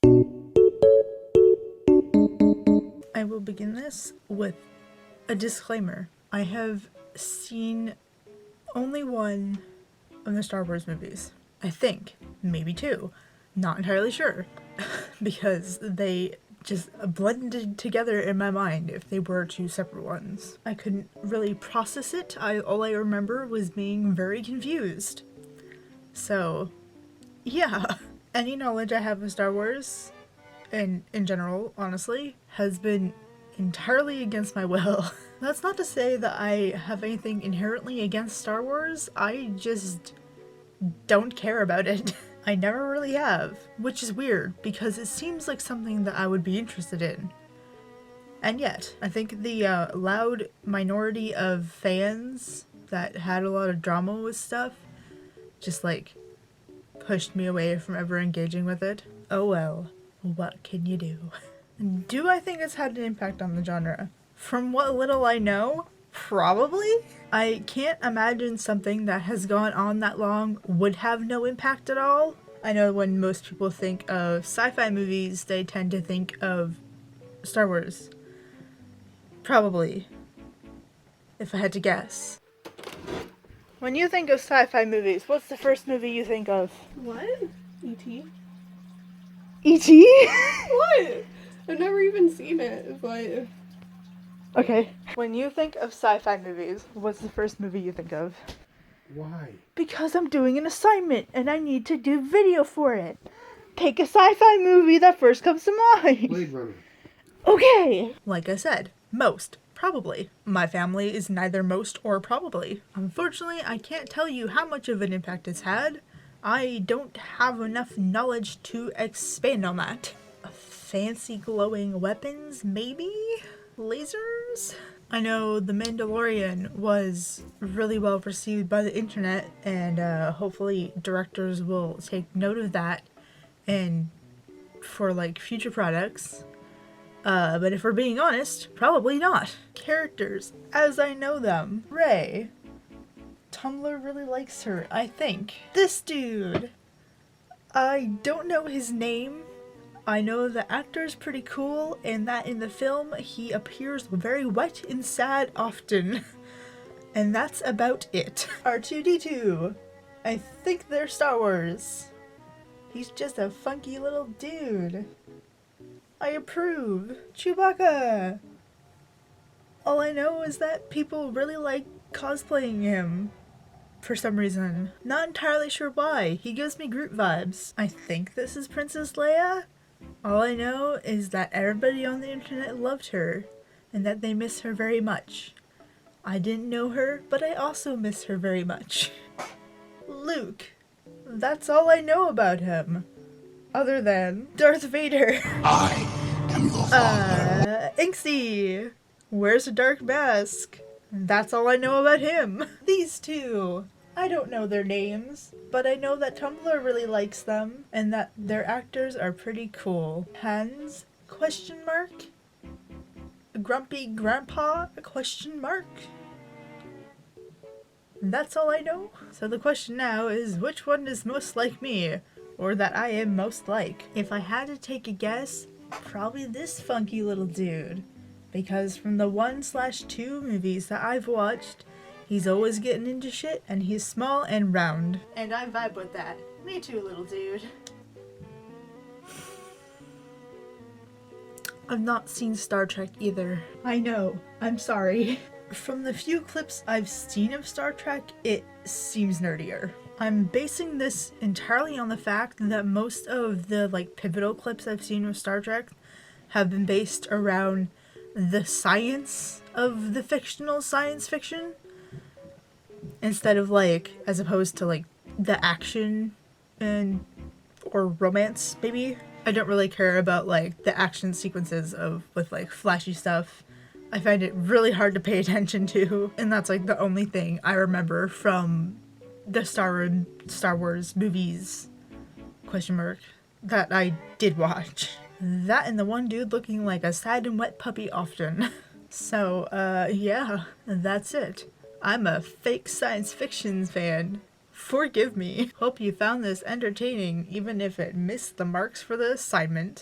I will begin this with a disclaimer. I have seen only one of the Star Wars movies. I think. Maybe two. Not entirely sure. Because they just blended together in my mind if they were two separate ones. I couldn't really process it. All I remember was being very confused. So, yeah. Any knowledge I have of Star Wars, and in general, honestly, has been entirely against my will. That's not to say that I have anything inherently against Star Wars, I just don't care about it. I never really have, which is weird because it seems like something that I would be interested in. And yet, I think the loud minority of fans that had a lot of drama with stuff just like pushed me away from ever engaging with it. Oh well, what can you do? Do I think it's had an impact on the genre? From what little I know, probably. I can't imagine something that has gone on that long would have no impact at all. I know when most people think of sci-fi movies, they tend to think of Star Wars. Probably. If I had to guess. When you think of sci-fi movies, what's the first movie you think of? What? E.T.? E.T.? What? I've never even seen it, but... Okay. When you think of sci-fi movies, what's the first movie you think of? Why? Because I'm doing an assignment and I need to do video for it. Pick a sci-fi movie that first comes to mind. Blade Runner. Okay. Like I said, most. Probably. My family is neither most or probably. Unfortunately, I can't tell you how much of an impact it's had. I don't have enough knowledge to expand on that. Fancy glowing weapons, maybe? Lasers? I know The Mandalorian was really well received by the internet, and hopefully directors will take note of that and for like future products. But if we're being honest, probably not. Characters, as I know them. Rey. Tumblr really likes her, I think. This dude. I don't know his name. I know the actor's pretty cool, and that in the film, he appears very wet and sad often. And that's about it. R2-D2. I think they're Star Wars. He's just a funky little dude. I approve. Chewbacca! All I know is that people really like cosplaying him. For some reason. Not entirely sure why. He gives me Groot vibes. I think this is Princess Leia? All I know is that everybody on the internet loved her, and that they miss her very much. I didn't know her, but I also miss her very much. Luke. That's all I know about him. Other than Darth Vader. I am your father. Inksy. Wears a dark mask. That's all I know about him. These two. I don't know their names, but I know that Tumblr really likes them, and that their actors are pretty cool. Hans? Question mark? Grumpy Grandpa? Question mark? That's all I know. So the question now is, which one is most like me? Or that I am most like? If I had to take a guess, probably this funky little dude. Because from the 1/2 movies that I've watched, he's always getting into shit, and he's small and round. And I vibe with that. Me too, little dude. I've not seen Star Trek either. I know. I'm sorry. From the few clips I've seen of Star Trek, it seems nerdier. I'm basing this entirely on the fact that most of the pivotal clips I've seen of Star Trek have been based around the science of the fictional science fiction instead of as opposed to the action and or romance maybe. I don't really care about the action sequences with flashy stuff. I find it really hard to pay attention to, and that's the only thing I remember from the Star Wars movies that I did watch. That and the one dude looking like a sad and wet puppy often. So, yeah, that's it. I'm a fake science fiction fan. Forgive me. Hope you found this entertaining, even if it missed the marks for the assignment.